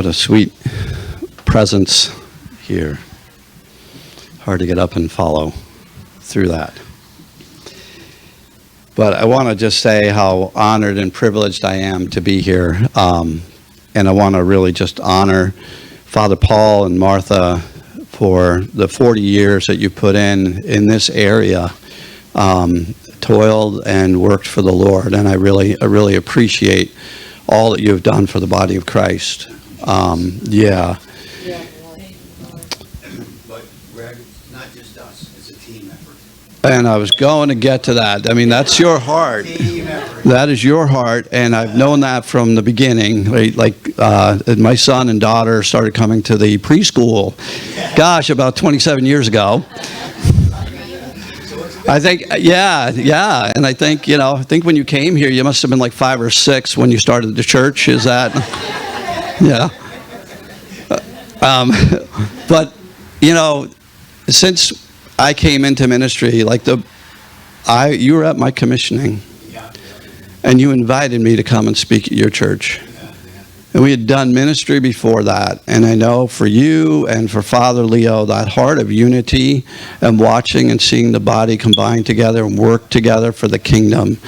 what a sweet presence here. Hard to get up and follow through that. But I want to just say how honored and privileged I am to be here. And I want to really just honor Father Paul and Martha for the 40 years that you put in this area, toiled and worked for the Lord. And I really appreciate all that you've done for the body of Christ. Yeah. But Greg, it's not just us, it's a team effort. And I was going to get to that. I mean, that's your heart. Team effort. That is your heart, and I've known that from the beginning. Right? Like my son and daughter started coming to the preschool, gosh, about 27 years ago. I think, yeah, and I think when you came here, you must have been like 5 or 6 when you started the church. Is that, yeah? But since I came into ministry, you were at my commissioning, and you invited me to come and speak at your church. And we had done ministry before that. And I know for you and for Father Leo, that heart of unity and watching and seeing the body combine together and work together for the kingdom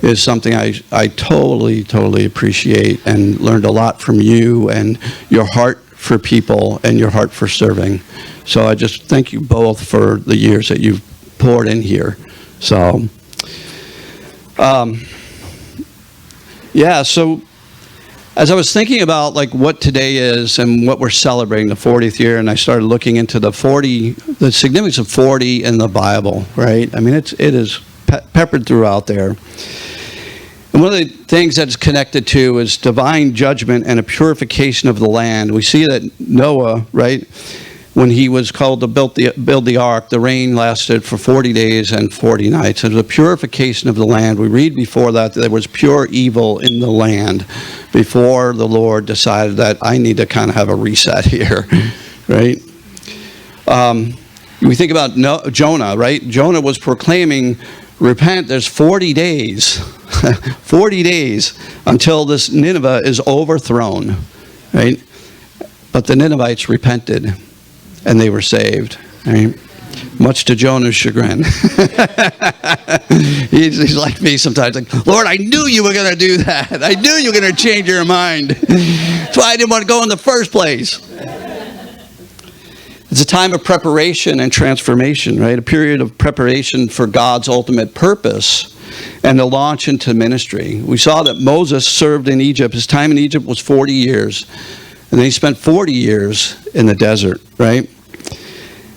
is something I totally appreciate, and learned a lot from you and your heart for people and your heart for serving. So I just thank you both for the years that you've poured in here. So, so as I was thinking about what today is and what we're celebrating, the 40th year, and I started looking into the significance of 40 in the Bible, right? I mean, it is peppered throughout there. And one of the things that's connected to is divine judgment and a purification of the land. We see that Noah, right, when he was called to build the ark, the rain lasted for 40 days and 40 nights. It was a purification of the land. We read before that there was pure evil in the land before the Lord decided that I need to kind of have a reset here, right? We think about Jonah, right? Jonah was proclaiming, repent, there's 40 days, 40 days until this Nineveh is overthrown, right? But the Ninevites repented, and they were saved, right? Much to Jonah's chagrin. He's like me sometimes, like, Lord, I knew you were going to do that. I knew you were going to change your mind. That's why I didn't want to go in the first place. It's a time of preparation and transformation, right? A period of preparation for God's ultimate purpose and the launch into ministry. We saw that Moses served in Egypt. His time in Egypt was 40 years. And then he spent 40 years in the desert, right?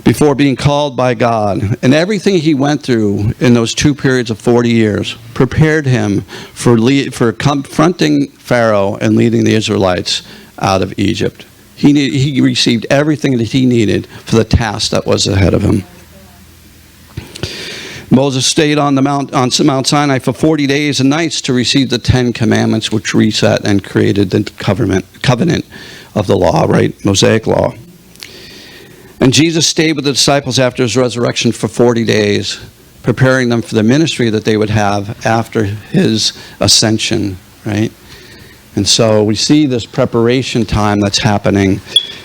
Before being called by God. And everything he went through in those 2 periods of 40 years prepared him for confronting Pharaoh and leading the Israelites out of Egypt. He received everything that he needed for the task that was ahead of him. Moses stayed on Mount Sinai for 40 days and nights to receive the 10 commandments, which reset and created the covenant of the law, right? Mosaic law. And Jesus stayed with the disciples after his resurrection for 40 days, preparing them for the ministry that they would have after his ascension, right? And so we see this preparation time that's happening.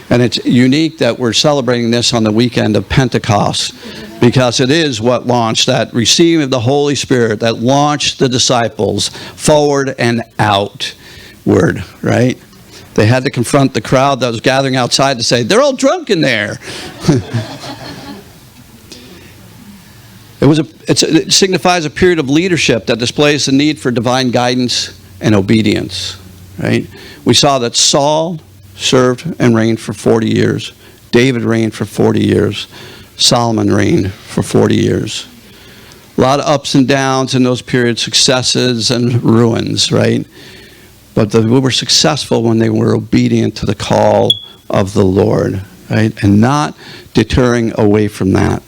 And it's unique that we're celebrating this on the weekend of Pentecost, because it is what launched that receiving of the Holy Spirit, that launched the disciples forward and outward, right? They had to confront the crowd that was gathering outside to say, they're all drunk in there. It signifies a period of leadership that displays the need for divine guidance and obedience, right? We saw that Saul served and reigned for 40 years. David reigned for 40 years. Solomon reigned for 40 years. A lot of ups and downs in those periods, successes and ruins, right? But we were successful when they were obedient to the call of the Lord, right? And not deterring away from that.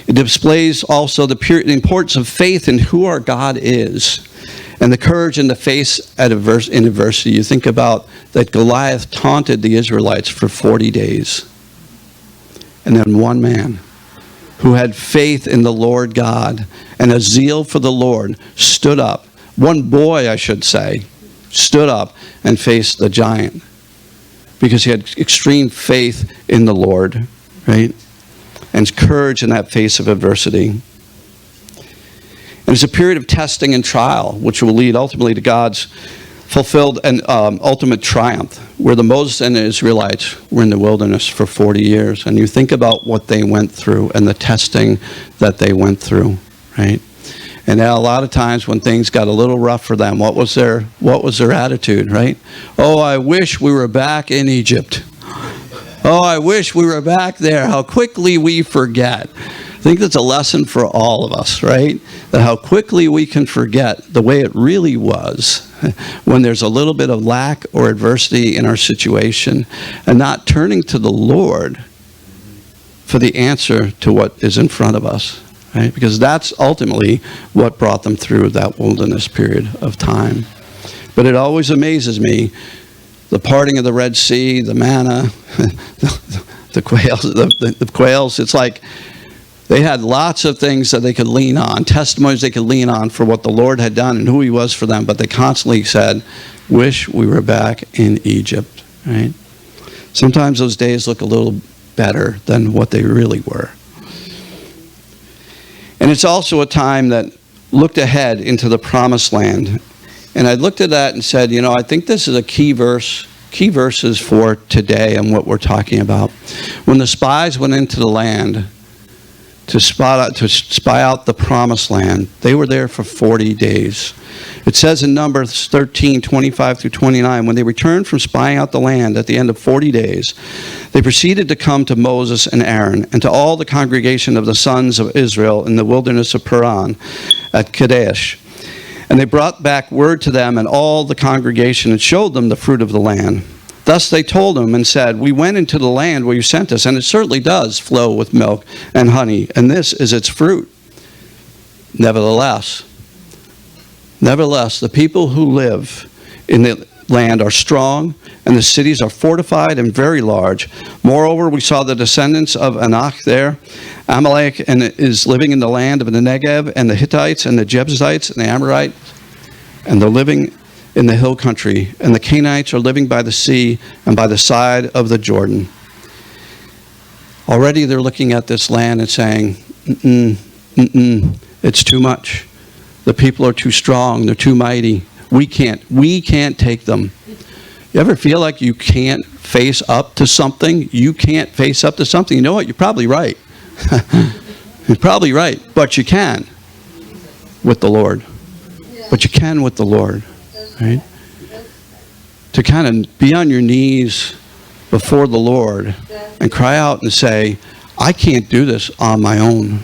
It displays also the importance of faith in who our God is, and the courage in the face in adversity. You think about that Goliath taunted the Israelites for 40 days. And then one man who had faith in the Lord God and a zeal for the Lord stood up. One boy, I should say, stood up and faced the giant because he had extreme faith in the Lord, right? And courage in that face of adversity. And it's a period of testing and trial, which will lead ultimately to God's fulfilled and ultimate triumph, where the Moses and the Israelites were in the wilderness for 40 years. And you think about what they went through and the testing that they went through, right? And now a lot of times when things got a little rough for them, what was their attitude, right? Oh, I wish we were back in Egypt. Oh, I wish we were back there. How quickly we forget. I think that's a lesson for all of us, right? That how quickly we can forget the way it really was when there's a little bit of lack or adversity in our situation, and not turning to the Lord for the answer to what is in front of us. Right? Because that's ultimately what brought them through that wilderness period of time. But it always amazes me, the parting of the Red Sea, the manna, the quails. It's like they had lots of things that they could lean on, testimonies they could lean on for what the Lord had done and who he was for them. But they constantly said, wish we were back in Egypt. Right? Sometimes those days look a little better than what they really were. And it's also a time that looked ahead into the promised land. And I looked at that and said, I think this is a key verses for today and what we're talking about. When the spies went into the land to spy out the promised land, they were there for 40 days. It says in Numbers 13, 25 through 29, when they returned from spying out the land at the end of 40 days, they proceeded to come to Moses and Aaron and to all the congregation of the sons of Israel in the wilderness of Paran at Kadesh. And they brought back word to them and all the congregation and showed them the fruit of the land. Thus they told them and said, we went into the land where you sent us, and it certainly does flow with milk and honey, and this is its fruit. Nevertheless, the people who live in the land are strong, and the cities are fortified and very large. Moreover, we saw the descendants of Anak there. Amalek is living in the land of the Negev, and the Hittites, and the Jebusites, and the Amorites, and they're living in the hill country. And the Canaanites are living by the sea and by the side of the Jordan. Already they're looking at this land and saying, it's too much. The people are too strong. They're too mighty. We can't take them. You ever feel like you can't face up to something? You can't face up to something. You know what? You're probably right. You're probably right. But you can with the Lord. But you can with the Lord. Right? To kind of be on your knees before the Lord and cry out and say, I can't do this on my own.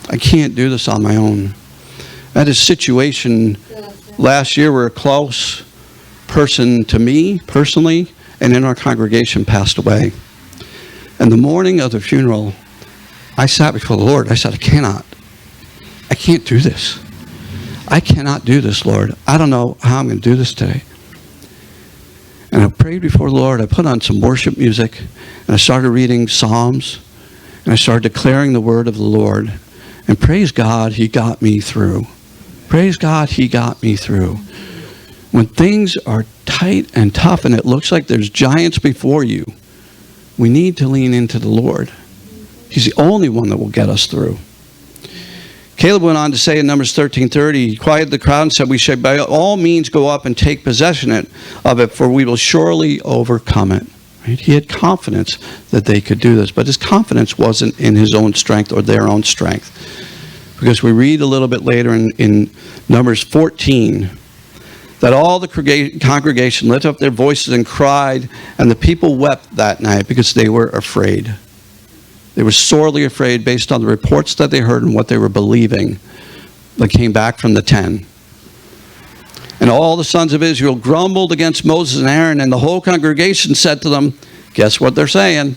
I can't do this on my own. That is a situation last year where a close person to me personally and in our congregation passed away. And the morning of the funeral, I sat before the Lord. I said, I can't do this. I cannot do this, Lord. I don't know how I'm going to do this today. And I prayed before the Lord. I put on some worship music, and I started reading Psalms, and I started declaring the word of the Lord. And praise God, he got me through. Praise God, he got me through. When things are tight and tough and it looks like there's giants before you, we need to lean into the Lord. He's the only one that will get us through. Caleb went on to say in Numbers 13:30, he quieted the crowd and said, we should by all means go up and take possession of it, for we will surely overcome it. Right? He had confidence that they could do this, but his confidence wasn't in his own strength or their own strength. Because we read a little bit later in Numbers 14, that all the congregation lifted up their voices and cried, and the people wept that night because they were afraid. They were sorely afraid based on the reports that they heard and what they were believing that came back from the 10. And all the sons of Israel grumbled against Moses and Aaron, and the whole congregation said to them, guess what they're saying?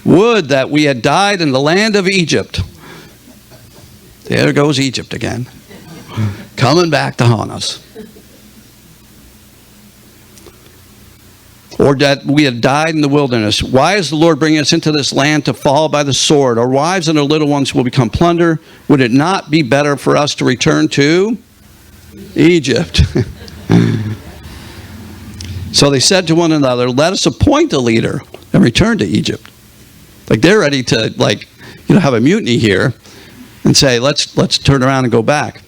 Would that we had died in the land of Egypt. There goes Egypt again, coming back to haunt us. Or that we had died in the wilderness. Why is the Lord bringing us into this land to fall by the sword? Our wives and our little ones will become plunder. Would it not be better for us to return to Egypt? So they said to one another, let us appoint a leader and return to Egypt. Like they're ready to have a mutiny here and say, let's turn around and go back.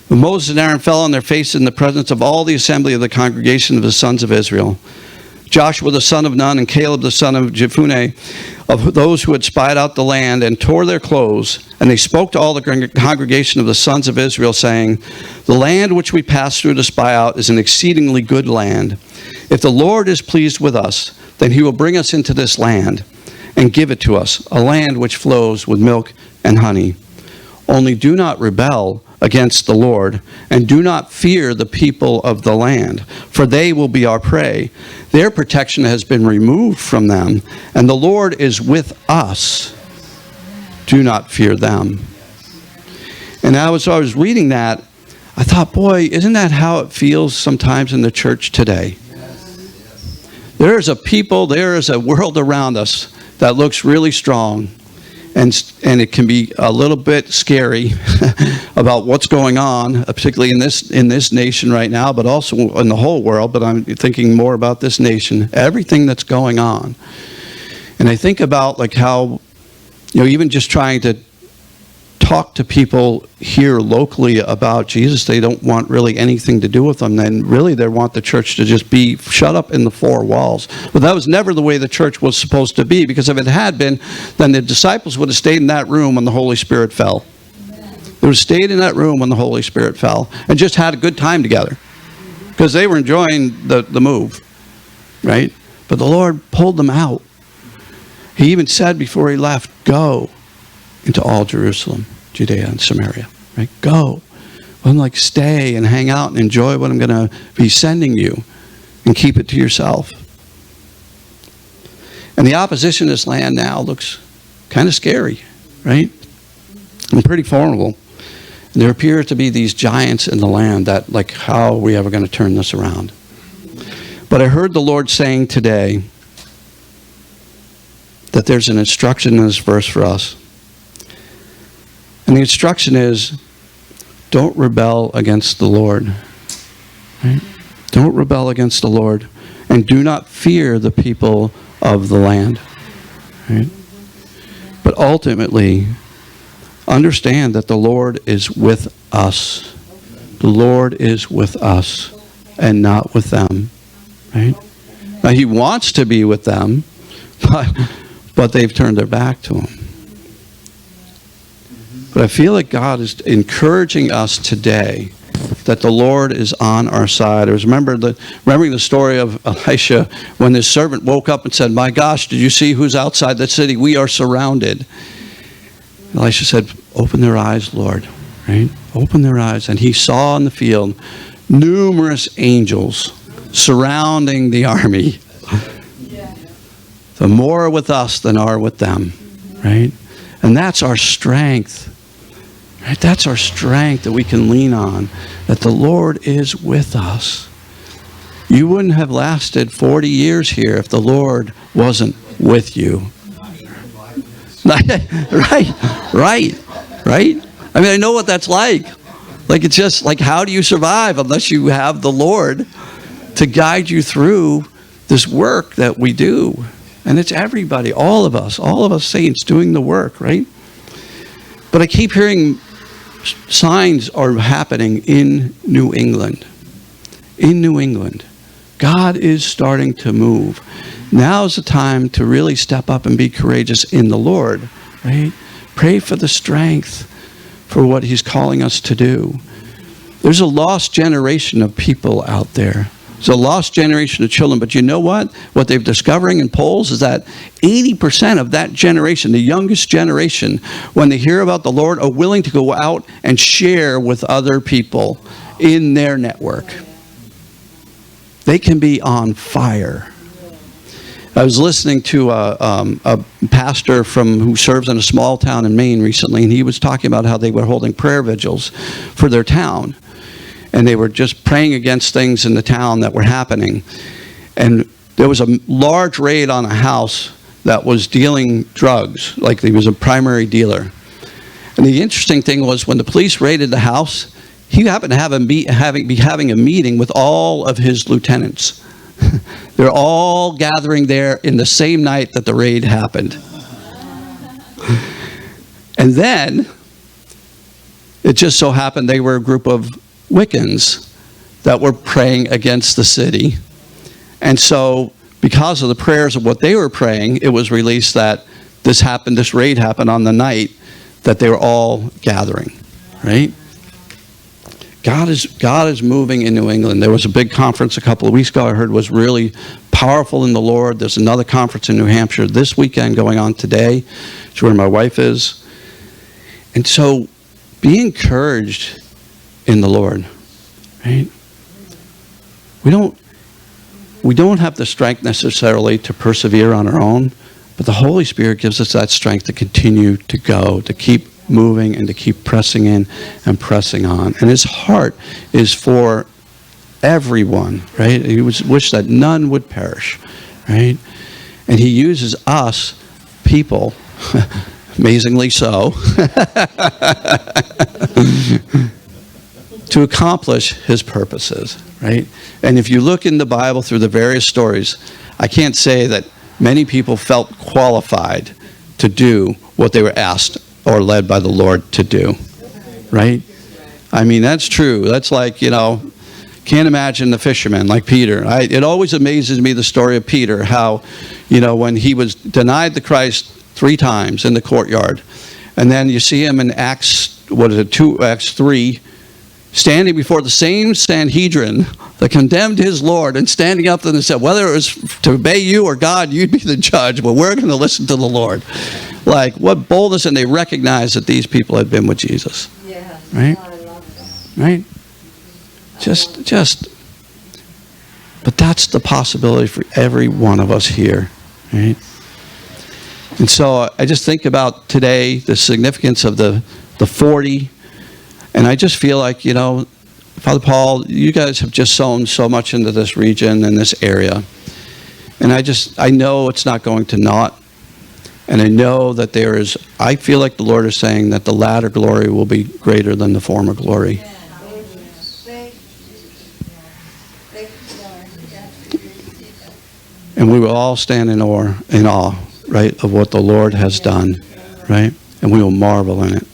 When Moses and Aaron fell on their faces in the presence of all the assembly of the congregation of the sons of Israel, Joshua the son of Nun and Caleb the son of Jephunneh, of those who had spied out the land, and tore their clothes, and they spoke to all the congregation of the sons of Israel, saying, the land which we passed through to spy out is an exceedingly good land. If the Lord is pleased with us, then he will bring us into this land and give it to us, a land which flows with milk and honey. Only do not rebel against the Lord, and do not fear the people of the land, for they will be our prey. Their protection has been removed from them, and the Lord is with us. Do not fear them. And as I was reading that, I thought, boy, isn't that how it feels sometimes in the church today? There is a world around us that looks really strong, and it can be a little bit scary about what's going on, particularly in this nation right now, but also in the whole world. But I'm thinking more about this nation, everything that's going on. And I think about how, even just trying to talk to people here locally about Jesus, they don't want really anything to do with them. Then really they want the church to just be shut up in the four walls. But that was never the way the church was supposed to be, because if it had been, then the disciples would have stayed in that room when the Holy Spirit fell. They would have stayed in that room when the Holy Spirit fell and just had a good time together, because they were enjoying the move, right? But the Lord pulled them out. He even said before he left, go into all Jerusalem, Judea, and Samaria. Right? Go. Well, stay and hang out and enjoy what I'm going to be sending you, and keep it to yourself. And the opposition in this land now looks kind of scary, right? And pretty formidable. And there appear to be these giants in the land that, how are we ever going to turn this around? But I heard the Lord saying today that there's an instruction in this verse for us. And the instruction is, don't rebel against the Lord. Right? Don't rebel against the Lord. And do not fear the people of the land. Right? But ultimately, understand that the Lord is with us. The Lord is with us and not with them. Right? Now, he wants to be with them, but they've turned their back to him. But I feel like God is encouraging us today that the Lord is on our side. I was remembering the story of Elisha when his servant woke up and said, my gosh, did you see who's outside the city? We are surrounded. Elisha said, open their eyes, Lord. Right? Open their eyes. And he saw in the field numerous angels surrounding the army. The more are with us than are with them. Right? And that's our strength. Right? That's our strength that we can lean on, that the Lord is with us. You wouldn't have lasted 40 years here if the Lord wasn't with you. Right. I mean, I know what that's like. It's just how do you survive unless you have the Lord to guide you through this work that we do? And it's everybody, all of us saints doing the work, right? But I keep hearing signs are happening in New England. In New England. God is starting to move. Now's the time to really step up and be courageous in the Lord, right? Pray for the strength for what he's calling us to do. There's a lost generation of people out there. There's a lost generation of children, but you know what? What they're discovering in polls is that 80% of that generation, the youngest generation, when they hear about the Lord, are willing to go out and share with other people in their network. They can be on fire. I was listening to a pastor who serves in a small town in Maine recently, and he was talking about how they were holding prayer vigils for their town. And they were just praying against things in the town that were happening. And there was a large raid on a house that was dealing drugs, he was a primary dealer. And the interesting thing was when the police raided the house, he happened to be having a meeting with all of his lieutenants. They're all gathering there in the same night that the raid happened. And then, it just so happened they were a group of Wiccans that were praying against the city. And so, because of the prayers of what they were praying, it was released that this raid happened on the night that they were all gathering, right? God is moving in New England. There was a big conference a couple of weeks ago I heard was really powerful in the Lord. There's another conference in New Hampshire this weekend going on today. It's where my wife is. And so be encouraged in the Lord, right? We don't have the strength necessarily to persevere on our own, but the Holy Spirit gives us that strength to continue to go, to keep moving and to keep pressing in and pressing on. And his heart is for everyone, right? He wished that none would perish, right? And he uses us, people, amazingly so, to accomplish his purposes, right? And if you look in the Bible through the various stories, I can't say that many people felt qualified to do what they were asked or led by the Lord to do, right? I mean, that's true. That's like, can't imagine the fisherman like Peter. It always amazes me, the story of Peter, how, when he was denied the Christ 3 times in the courtyard, and then you see him in Acts 3, standing before the same Sanhedrin that condemned his Lord and standing up and said, whether it was to obey you or God, you'd be the judge, but we're going to listen to the Lord. Like, what boldness, and they recognized that these people had been with Jesus. Yes. Right? I love that. Right? But that's the possibility for every one of us here, right? And so I just think about today, the significance of the 40, and I just feel like, Father Paul, you guys have just sown so much into this region and this area. And I know it's not going to not. And I know that I feel like the Lord is saying that the latter glory will be greater than the former glory. And we will all stand in awe, right, of what the Lord has done, right? And we will marvel in it.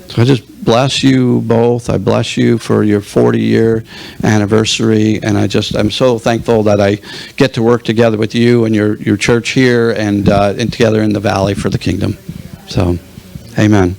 So I just bless you both. I bless you for your 40-year anniversary, and I'm so thankful that I get to work together with you and your church here and together in the valley for the kingdom. So, amen.